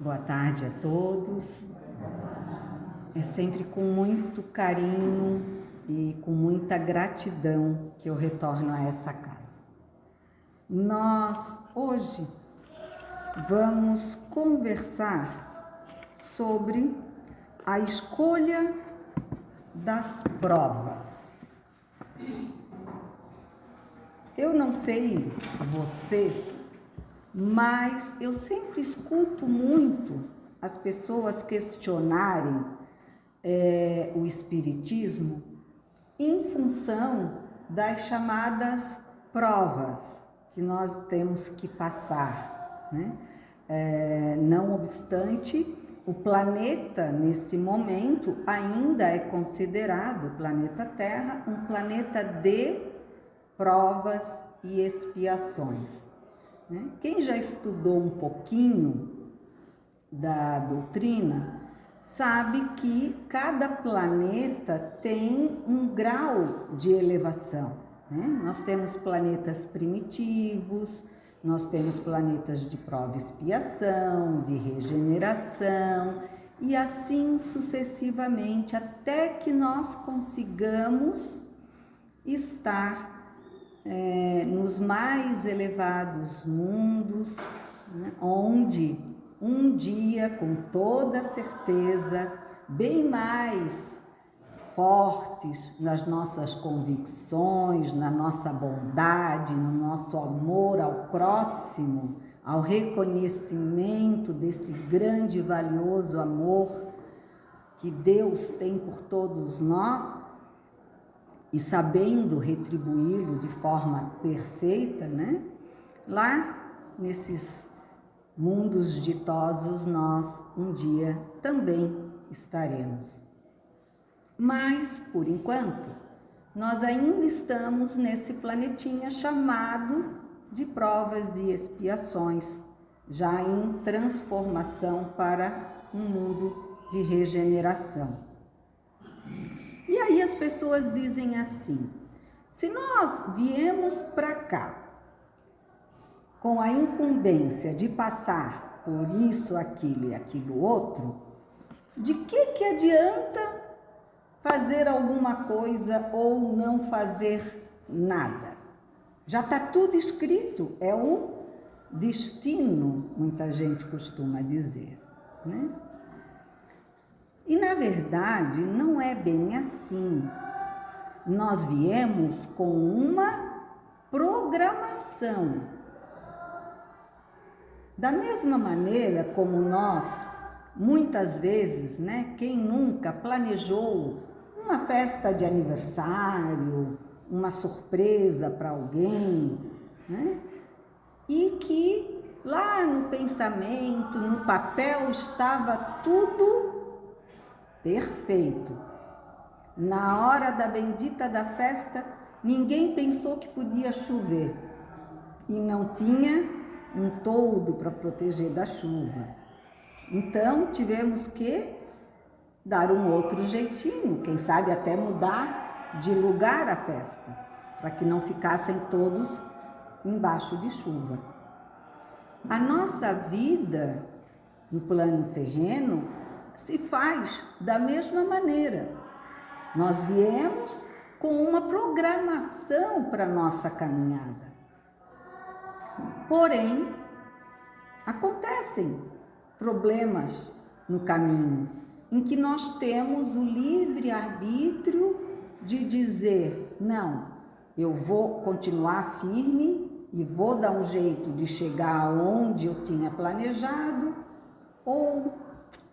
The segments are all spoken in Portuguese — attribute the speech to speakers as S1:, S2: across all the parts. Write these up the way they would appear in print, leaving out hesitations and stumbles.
S1: Boa tarde a todos. É sempre com muito carinho e com muita gratidão que eu retorno a essa casa. Nós hoje vamos conversar sobre a escolha das provas. Eu não sei vocês, mas eu sempre escuto muito as pessoas questionarem o espiritismo em função das chamadas provas que nós temos que passar, né? Não obstante, o planeta nesse momento ainda é considerado, o planeta Terra, um planeta de provas e expiações. Quem já estudou um pouquinho da doutrina sabe que cada planeta tem um grau de elevação, né? Nós temos planetas primitivos, nós temos planetas de prova e expiação, de regeneração e assim sucessivamente, até que nós consigamos estar nos mais elevados mundos, né, onde um dia, com toda certeza, bem mais fortes nas nossas convicções, na nossa bondade, no nosso amor ao próximo, ao reconhecimento desse grande e valioso amor que Deus tem por todos nós, e sabendo retribuí-lo de forma perfeita, né? Lá nesses mundos ditosos nós um dia também estaremos. Mas, por enquanto, nós ainda estamos nesse planetinha chamado de provas e expiações, já em transformação para um mundo de regeneração. E aí as pessoas dizem assim: se nós viemos para cá com a incumbência de passar por isso, aquilo e aquilo outro, de que adianta fazer alguma coisa ou não fazer nada? Já está tudo escrito, é o destino, muita gente costuma dizer, né? E, na verdade, não é bem assim. Nós viemos com uma programação. Da mesma maneira como nós, muitas vezes, né, quem nunca planejou uma festa de aniversário, uma surpresa para alguém, né, e que lá no pensamento, no papel, estava tudo perfeito. Na hora da bendita da festa, ninguém pensou que podia chover e não tinha um toldo para proteger da chuva. Então, tivemos que dar um outro jeitinho, quem sabe até mudar de lugar a festa, para que não ficassem todos embaixo de chuva. A nossa vida no plano terreno se faz da mesma maneira. Nós viemos com uma programação para a nossa caminhada. Porém, acontecem problemas no caminho, em que nós temos o livre arbítrio de dizer: não, eu vou continuar firme e vou dar um jeito de chegar aonde eu tinha planejado, ou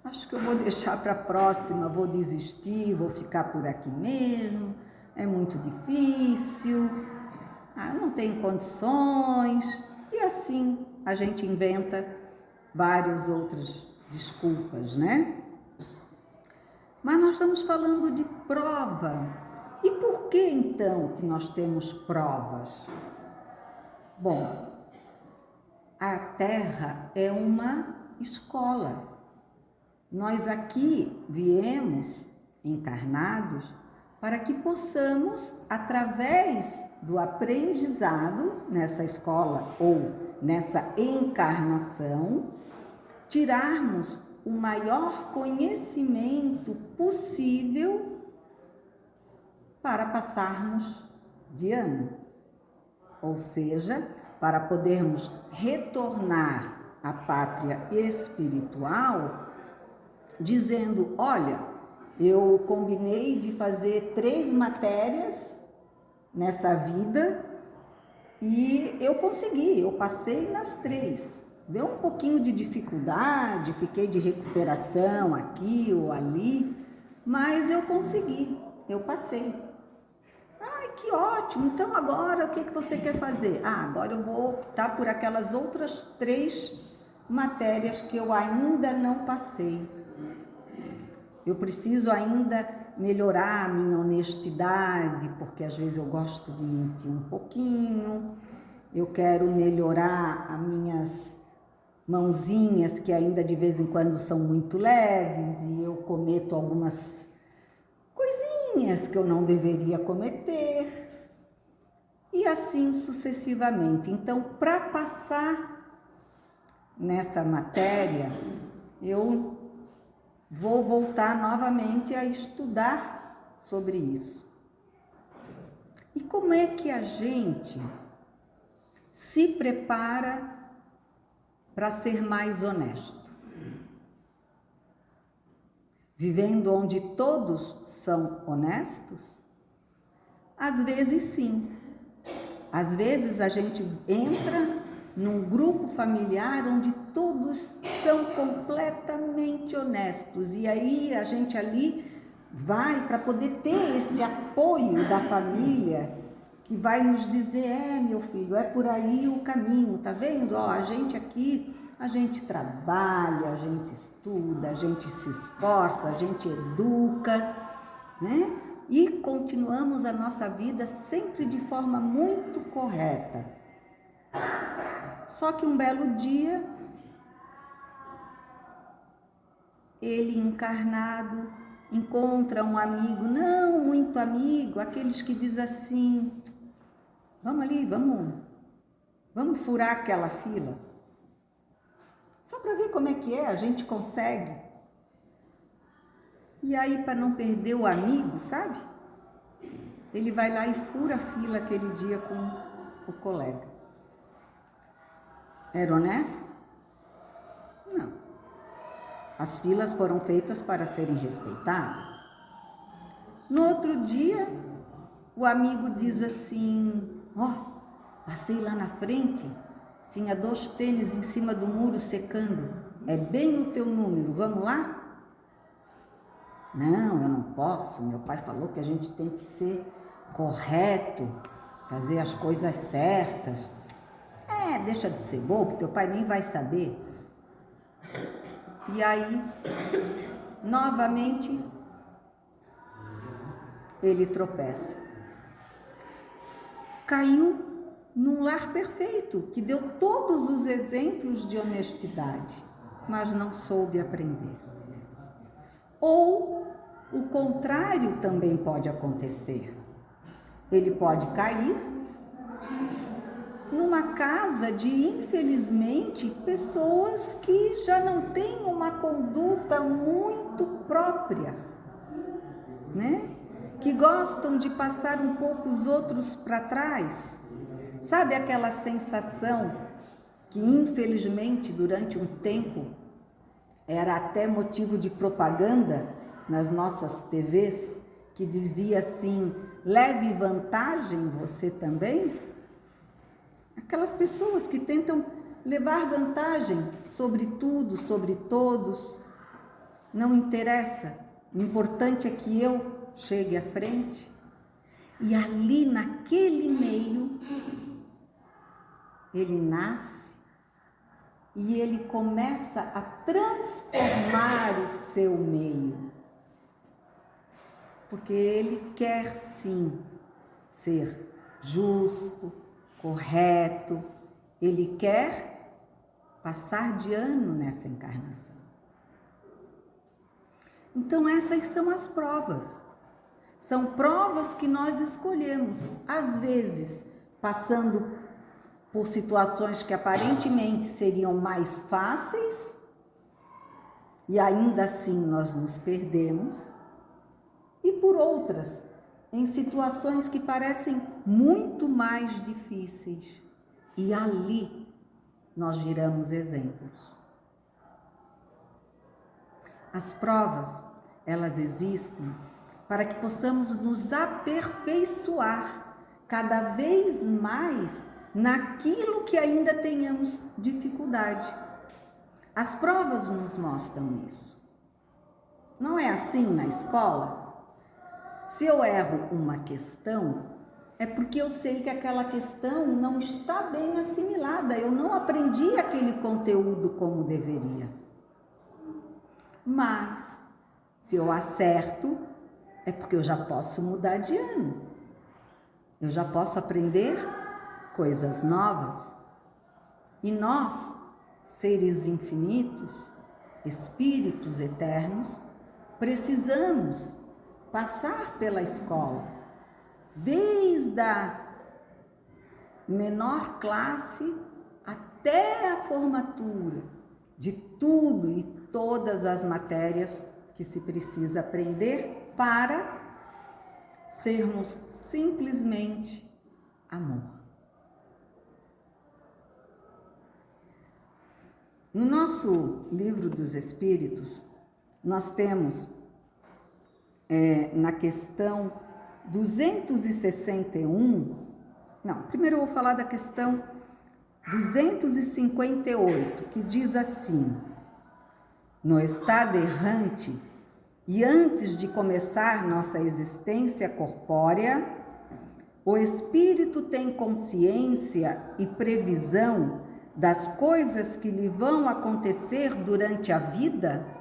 S1: acho que eu vou deixar para a próxima, vou desistir, vou ficar por aqui mesmo, é muito difícil, eu não tenho condições. E assim a gente inventa várias outras desculpas, né? Mas nós estamos falando de prova. E por que então que nós temos provas? Bom, a Terra é uma escola. Nós aqui viemos encarnados para que possamos, através do aprendizado nessa escola ou nessa encarnação, tirarmos o maior conhecimento possível para passarmos de ano. Ou seja, para podermos retornar à pátria espiritual, dizendo, olha, eu combinei de fazer 3 matérias nessa vida e eu consegui, eu passei nas 3. Deu um pouquinho de dificuldade, fiquei de recuperação aqui ou ali, mas eu consegui, eu passei. Ai, que ótimo! Então agora o que você quer fazer? Agora eu vou optar por aquelas outras 3 matérias que eu ainda não passei. Eu preciso ainda melhorar a minha honestidade, porque às vezes eu gosto de mentir um pouquinho. Eu quero melhorar as minhas mãozinhas, que ainda de vez em quando são muito leves, e eu cometo algumas coisinhas que eu não deveria cometer, e assim sucessivamente. Então, para passar nessa matéria, eu vou voltar novamente a estudar sobre isso. E como é que a gente se prepara para ser mais honesto? Vivendo onde todos são honestos? Às vezes sim. Às vezes a gente entra num grupo familiar onde todos são completamente honestos, e aí a gente ali vai para poder ter esse apoio da família que vai nos dizer, meu filho, é por aí o caminho, tá vendo? A gente aqui, a gente trabalha, a gente estuda, a gente se esforça, a gente educa, né? E continuamos a nossa vida sempre de forma muito correta. Só que um belo dia, ele encarnado encontra um amigo, não muito amigo, aqueles que dizem assim, vamos ali, vamos furar aquela fila. Só para ver como é que é, a gente consegue. E aí, para não perder o amigo, sabe? Ele vai lá e fura a fila aquele dia com o colega. Era honesto? Não. As filas foram feitas para serem respeitadas. No outro dia, o amigo diz assim, passei lá na frente, tinha 2 tênis em cima do muro secando, é bem o teu número, vamos lá? Não, eu não posso, meu pai falou que a gente tem que ser correto, fazer as coisas certas. Deixa de ser bobo, teu pai nem vai saber. E aí, novamente, ele tropeça. Caiu num lar perfeito, que deu todos os exemplos de honestidade, mas não soube aprender. Ou o contrário também pode acontecer. Ele pode cair numa casa de, infelizmente, pessoas que já não têm uma conduta muito própria, né? Que gostam de passar um pouco os outros para trás. Sabe aquela sensação que, infelizmente, durante um tempo, era até motivo de propaganda nas nossas TVs, que dizia assim, leve vantagem você também? Aquelas pessoas que tentam levar vantagem sobre tudo, sobre todos, não interessa, o importante é que eu chegue à frente. E ali naquele meio, ele nasce e ele começa a transformar o seu meio. Porque ele quer sim ser justo, correto, ele quer passar de ano nessa encarnação. Então essas são as provas. São provas que nós escolhemos, às vezes passando por situações que aparentemente seriam mais fáceis, e ainda assim nós nos perdemos, e por outras, em situações que parecem muito mais difíceis, e ali nós viramos exemplos. As provas, elas existem para que possamos nos aperfeiçoar cada vez mais naquilo que ainda tenhamos dificuldade. As provas nos mostram isso. Não é assim na escola? Se eu erro uma questão, é porque eu sei que aquela questão não está bem assimilada, eu não aprendi aquele conteúdo como deveria. Mas, se eu acerto, é porque eu já posso mudar de ano. Eu já posso aprender coisas novas. E nós, seres infinitos, espíritos eternos, precisamos passar pela escola, desde a menor classe até a formatura, de tudo e todas as matérias que se precisa aprender para sermos simplesmente amor. No nosso livro dos Espíritos, nós temos na questão 261, primeiro eu vou falar da questão 258, que diz assim: no estado errante e antes de começar nossa existência corpórea, o espírito tem consciência e previsão das coisas que lhe vão acontecer durante a vida?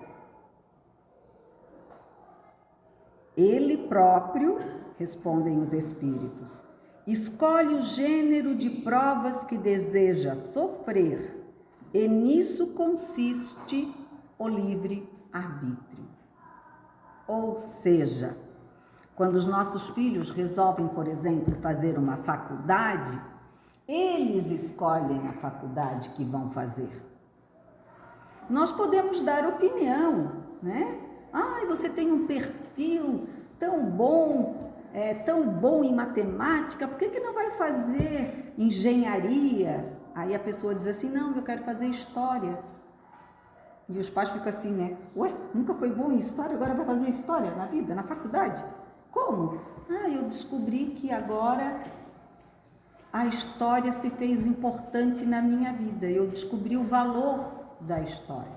S1: Ele próprio, respondem os espíritos, escolhe o gênero de provas que deseja sofrer, e nisso consiste o livre-arbítrio. Ou seja, quando os nossos filhos resolvem, por exemplo, fazer uma faculdade, eles escolhem a faculdade que vão fazer. Nós podemos dar opinião, né? Você tem um perfil tão bom em matemática, por que não vai fazer engenharia? Aí a pessoa diz assim: não, eu quero fazer história. E os pais ficam assim, né? Ué, nunca foi bom em história, agora vai fazer história na vida, na faculdade? Como? Eu descobri que agora a história se fez importante na minha vida. Eu descobri o valor da história.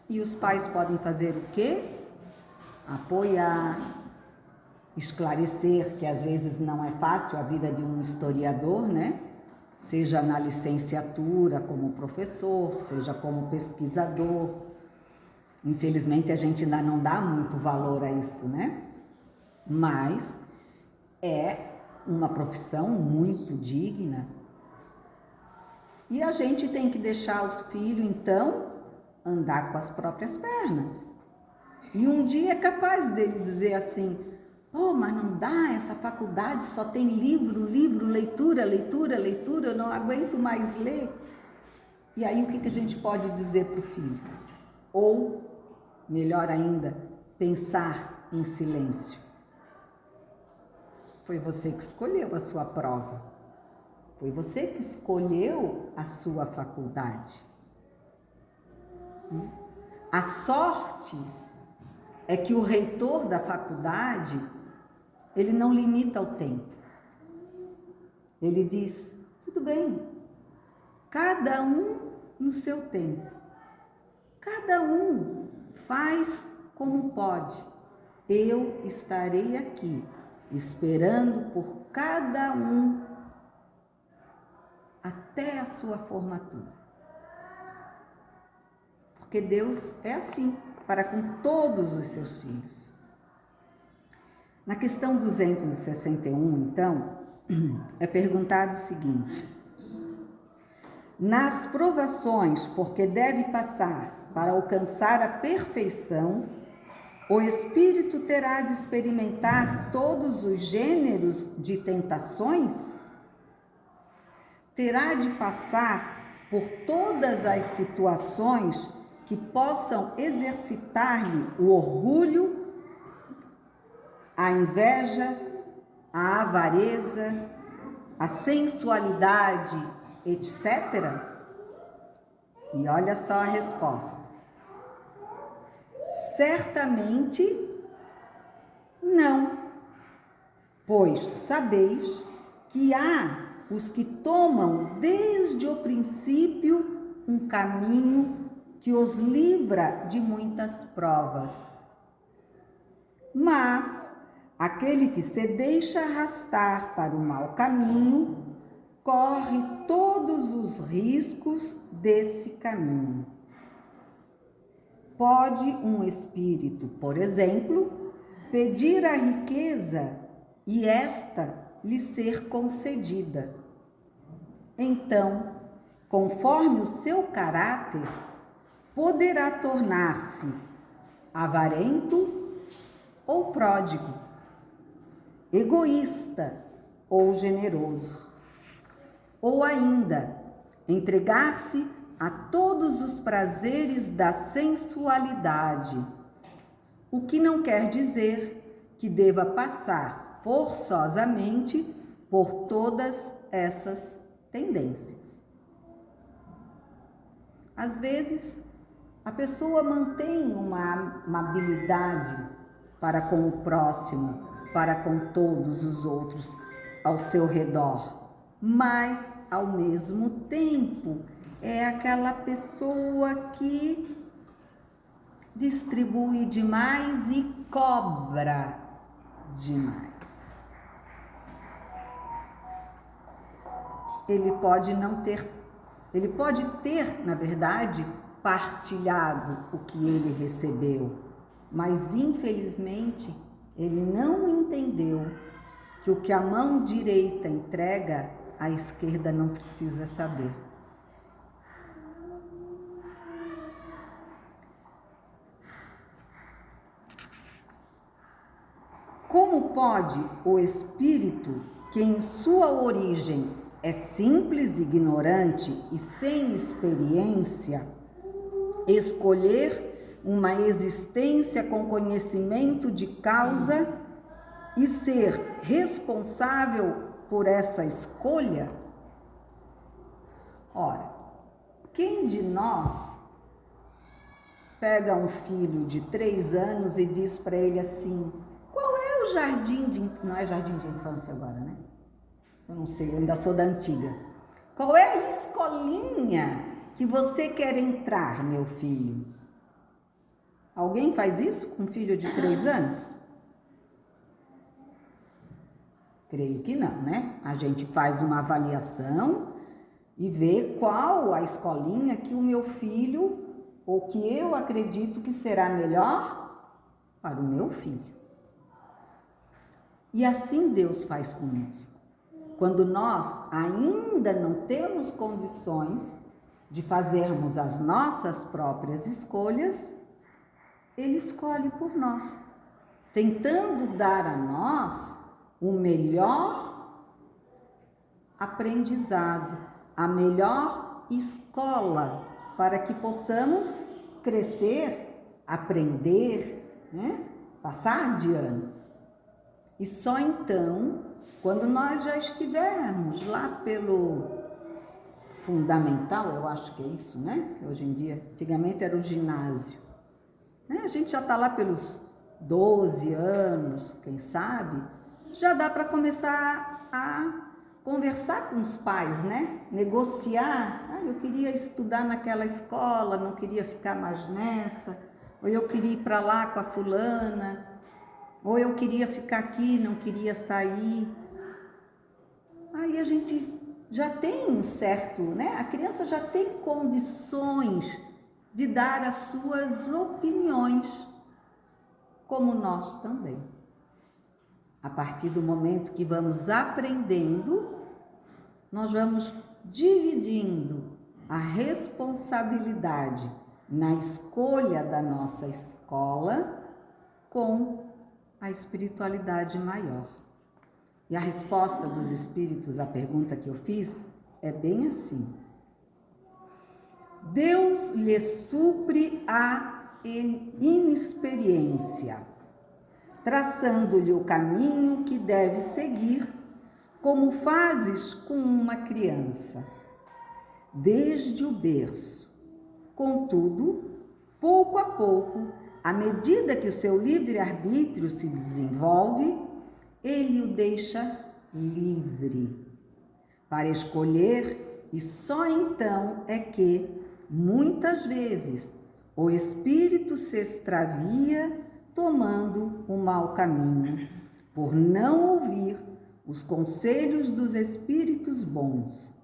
S1: E os pais podem fazer o quê? Apoiar, esclarecer, que às vezes não é fácil a vida de um historiador, né? Seja na licenciatura como professor, seja como pesquisador. Infelizmente a gente ainda não dá muito valor a isso, né? Mas é uma profissão muito digna. E a gente tem que deixar os filhos, então, andar com as próprias pernas. E um dia é capaz dele dizer assim: mas não dá, essa faculdade só tem livro, leitura, eu não aguento mais ler. E aí o que a gente pode dizer para o filho? Ou, melhor ainda, pensar em silêncio. Foi você que escolheu a sua prova. Foi você que escolheu a sua faculdade. A sorte é que o reitor da faculdade, ele não limita o tempo. Ele diz: tudo bem, cada um no seu tempo. Cada um faz como pode. Eu estarei aqui, esperando por cada um até a sua formatura. Porque Deus é assim para com todos os seus filhos. Na questão 261, então, é perguntado o seguinte: nas provações por que deve passar para alcançar a perfeição, o espírito terá de experimentar todos os gêneros de tentações? Terá de passar por todas as situações que possam exercitar-lhe o orgulho, a inveja, a avareza, a sensualidade, etc.? E olha só a resposta. Certamente não, pois sabeis que há os que tomam desde o princípio um caminho que os livra de muitas provas. Mas aquele que se deixa arrastar para o mau caminho corre todos os riscos desse caminho. Pode um espírito, por exemplo, pedir a riqueza e esta lhe ser concedida. Então, conforme o seu caráter, poderá tornar-se avarento ou pródigo, egoísta ou generoso, ou ainda entregar-se a todos os prazeres da sensualidade, o que não quer dizer que deva passar forçosamente por todas essas tendências. Às vezes, a pessoa mantém uma habilidade para com o próximo, para com todos os outros ao seu redor, mas, ao mesmo tempo, é aquela pessoa que distribui demais e cobra demais. Ele pode ter, na verdade, partilhado o que ele recebeu, mas infelizmente ele não entendeu que o que a mão direita entrega, a esquerda não precisa saber. Como pode o espírito, que em sua origem é simples, ignorante e sem experiência, escolher uma existência com conhecimento de causa e ser responsável por essa escolha? Ora, quem de nós pega um filho de 3 anos e diz para ele assim: qual é o jardim de... Não é jardim de infância agora, né? Eu não sei, eu ainda sou da antiga. Qual é a escolinha que você quer entrar, meu filho? Alguém faz isso com um filho de 3 anos? Creio que não, né? A gente faz uma avaliação e vê qual a escolinha que o meu filho, ou que eu acredito que será melhor para o meu filho. E assim Deus faz conosco. Quando nós ainda não temos condições de fazermos as nossas próprias escolhas, Ele escolhe por nós, tentando dar a nós o melhor aprendizado, a melhor escola, para que possamos crescer, aprender, né? Passar de ano. E só então, quando nós já estivermos lá pelo fundamental, eu acho que é isso, né? Hoje em dia, antigamente era o ginásio, né? A gente já está lá pelos 12 anos, quem sabe, já dá para começar a conversar com os pais, né? Negociar. Ah, eu queria estudar naquela escola, não queria ficar mais nessa, ou eu queria ir para lá com a fulana, ou eu queria ficar aqui, não queria sair. Aí a gente já tem um certo, né? A criança já tem condições de dar as suas opiniões, como nós também. A partir do momento que vamos aprendendo, nós vamos dividindo a responsabilidade na escolha da nossa escola com a espiritualidade maior. E a resposta dos espíritos à pergunta que eu fiz é bem assim. Deus lhe supre a inexperiência, traçando-lhe o caminho que deve seguir, como fazes com uma criança, desde o berço. Contudo, pouco a pouco, à medida que o seu livre-arbítrio se desenvolve, ele o deixa livre para escolher, e só então é que, muitas vezes, o espírito se extravia, tomando o mau caminho, por não ouvir os conselhos dos espíritos bons.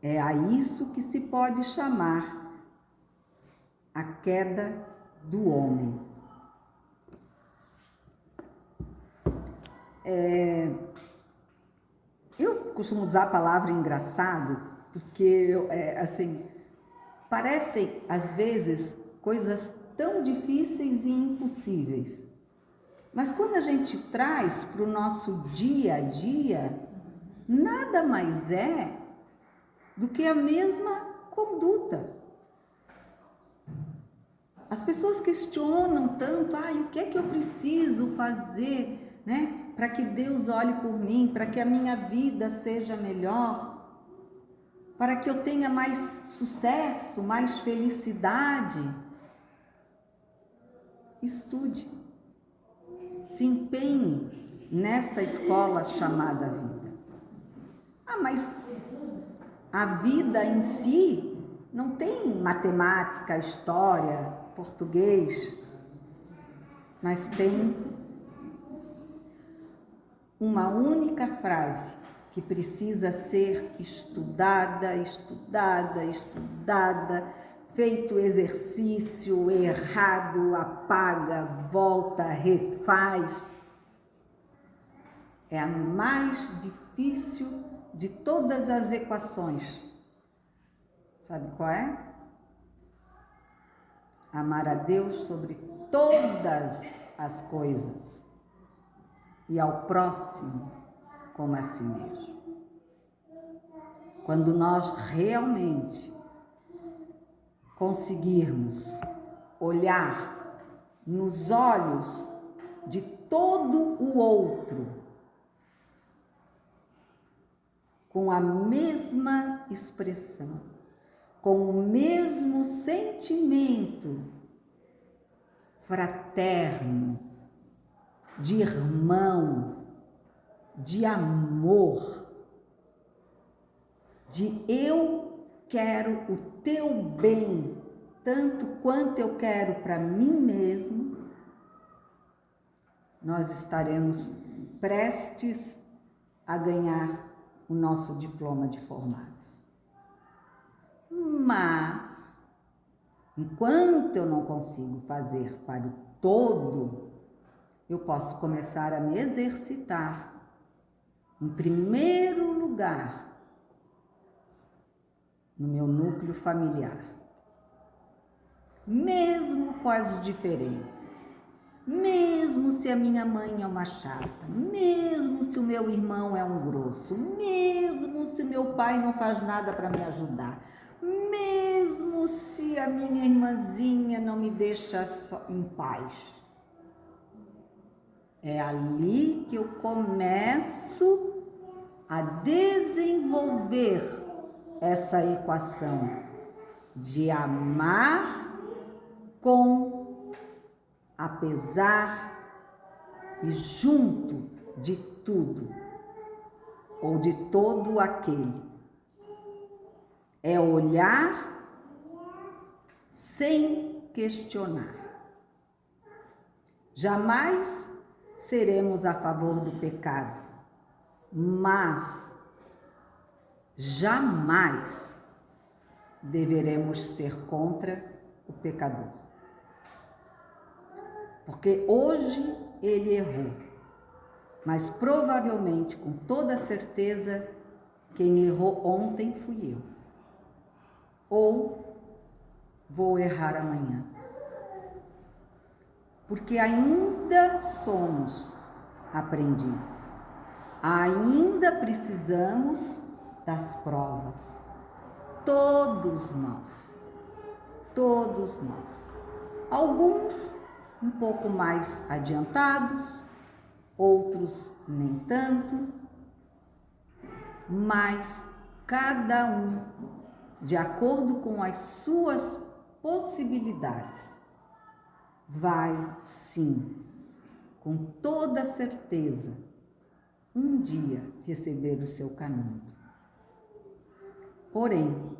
S1: É a isso que se pode chamar a queda do homem. Eu costumo usar a palavra engraçado, porque, parecem, às vezes, coisas tão difíceis e impossíveis. Mas quando a gente traz para o nosso dia a dia, nada mais é do que a mesma conduta. As pessoas questionam tanto, o que é que eu preciso fazer, né, para que Deus olhe por mim, para que a minha vida seja melhor, para que eu tenha mais sucesso, mais felicidade. Estude, se empenhe nessa escola chamada vida. Mas a vida em si não tem matemática, história, português, mas tem uma única frase que precisa ser estudada, feito exercício, errado, apaga, volta, refaz. É a mais difícil de todas as equações. Sabe qual é? Amar a Deus sobre todas as coisas e ao próximo como a si mesmo. Quando nós realmente conseguirmos olhar nos olhos de todo o outro com a mesma expressão, com o mesmo sentimento fraterno, de irmão, de amor, de eu quero o teu bem, tanto quanto eu quero para mim mesmo, nós estaremos prestes a ganhar o nosso diploma de formados. Mas, enquanto eu não consigo fazer para o todo, eu posso começar a me exercitar, em primeiro lugar, no meu núcleo familiar. Mesmo com as diferenças, mesmo se a minha mãe é uma chata, mesmo se o meu irmão é um grosso, mesmo se meu pai não faz nada para me ajudar, mesmo se a minha irmãzinha não me deixa em paz. É ali que eu começo a desenvolver essa equação de amar com, apesar e junto de tudo ou de todo aquele. É olhar sem questionar. Jamais seremos a favor do pecado, mas jamais deveremos ser contra o pecador. Porque hoje ele errou, mas provavelmente, com toda certeza, quem errou ontem fui eu. Ou vou errar amanhã. Porque ainda somos aprendizes. Ainda precisamos das provas. Todos nós. todos nós. Alguns um pouco mais adiantados, outros nem tanto, mas cada um, de acordo com as suas possibilidades, vai sim, com toda certeza, um dia receber o seu canudo. Porém,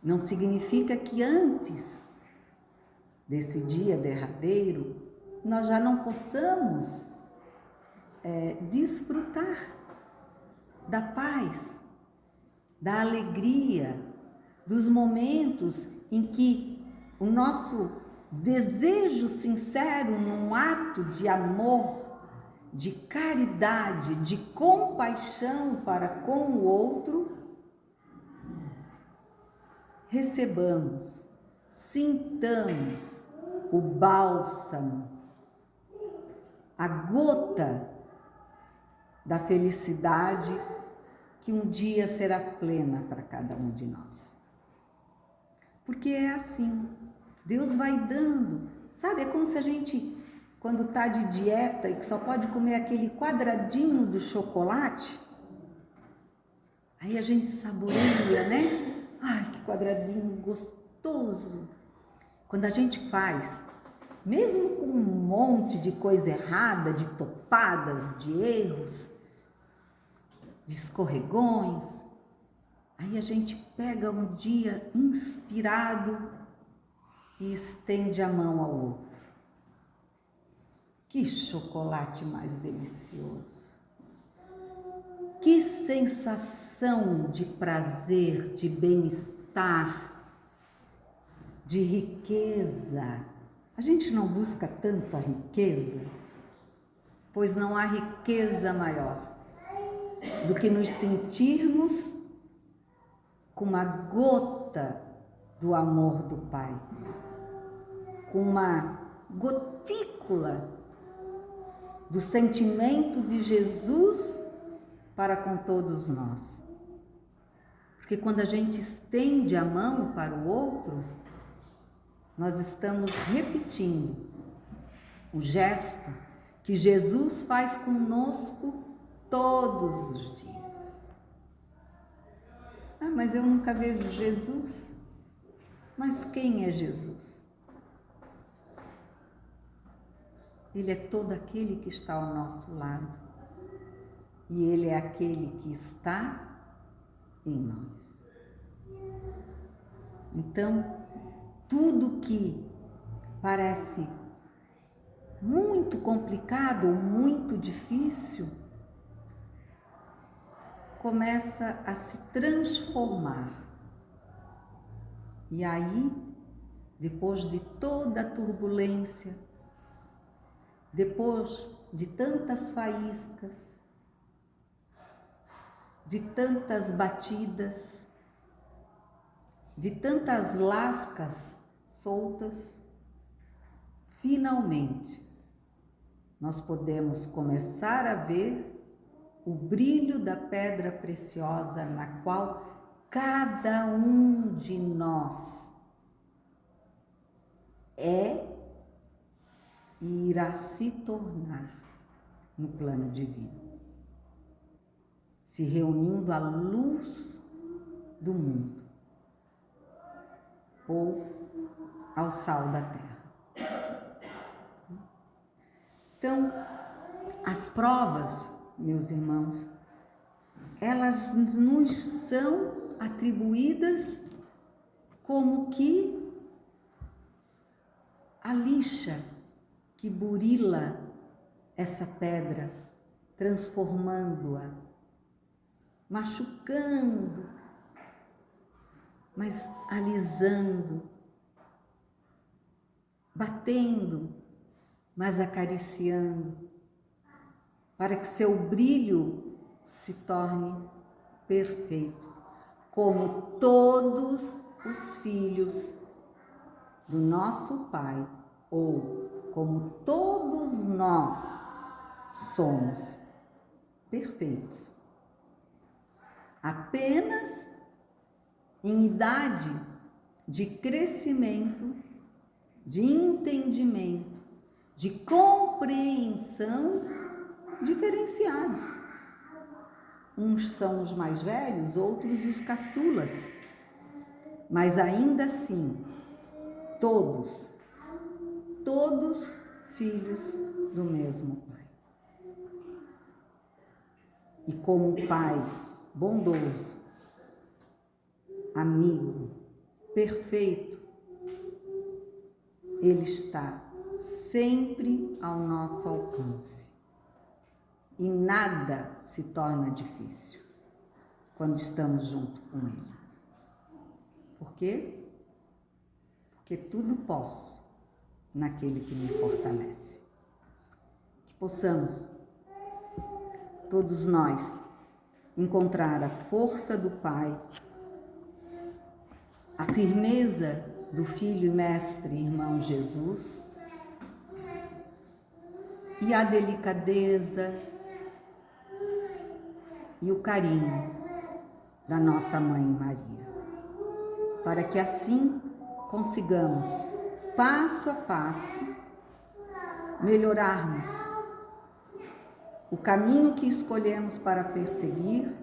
S1: não significa que antes desse dia derradeiro nós já não possamos desfrutar da paz, da alegria, dos momentos em que o nosso desejo sincero num ato de amor, de caridade, de compaixão para com o outro, recebamos, sintamos o bálsamo, a gota da felicidade que um dia será plena para cada um de nós. Porque é assim, Deus vai dando, sabe? É como se a gente, quando está de dieta e que só pode comer aquele quadradinho do chocolate, aí a gente saboreia, né? Ai, que quadradinho gostoso! Quando a gente faz, mesmo com um monte de coisa errada, de topadas, de erros, de escorregões, aí a gente pega um dia inspirado e estende a mão ao outro. Que chocolate mais delicioso! Que sensação de prazer, de bem-estar, de riqueza. A gente não busca tanto a riqueza, pois não há riqueza maior do que nos sentirmos com uma gota do amor do Pai, com uma gotícula do sentimento de Jesus para com todos nós. Porque quando a gente estende a mão para o outro, nós estamos repetindo o gesto que Jesus faz conosco todos os dias. Ah, mas eu nunca vejo Jesus. Mas quem é Jesus? Ele é todo aquele que está ao nosso lado. E Ele é aquele que está em nós. Então, tudo que parece muito complicado ou muito difícil começa a se transformar. E aí, depois de toda a turbulência, depois de tantas faíscas, de tantas batidas, de tantas lascas soltas, finalmente nós podemos começar a ver o brilho da pedra preciosa na qual cada um de nós é e irá se tornar no plano divino, se reunindo à luz do mundo ou ao sal da terra. Então, as provas, meus irmãos, elas nos são atribuídas como que a lixa que burila essa pedra, transformando-a, machucando, mas alisando, batendo, mas acariciando, para que seu brilho se torne perfeito, como todos os filhos do nosso Pai, ou como todos nós somos perfeitos. Apenas em idade de crescimento, de entendimento, de compreensão diferenciados. Uns são os mais velhos, outros os caçulas, mas ainda assim, todos filhos do mesmo Pai. E como um Pai bondoso, amigo, perfeito, Ele está sempre ao nosso alcance. E nada se torna difícil quando estamos junto com Ele. Por quê? Porque tudo posso naquele que me fortalece. Que possamos, todos nós, encontrar a força do Pai, a firmeza do Filho e Mestre e Irmão Jesus e a delicadeza e o carinho da nossa Mãe Maria, para que assim consigamos, passo a passo, melhorarmos o caminho que escolhemos para perseguir,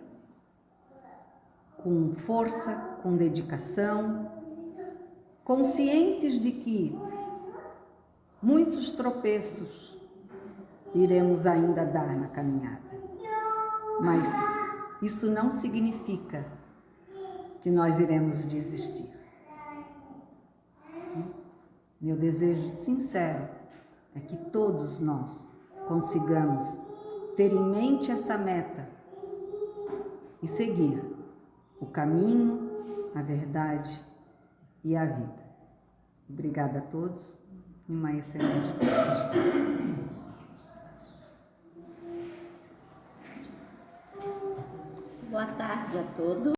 S1: com força, com dedicação, conscientes de que muitos tropeços iremos ainda dar na caminhada. Mas isso não significa que nós iremos desistir. Meu desejo sincero é que todos nós consigamos ter em mente essa meta e seguir o caminho, a verdade e a vida. Obrigada a todos e uma excelente tarde.
S2: Boa tarde a todos.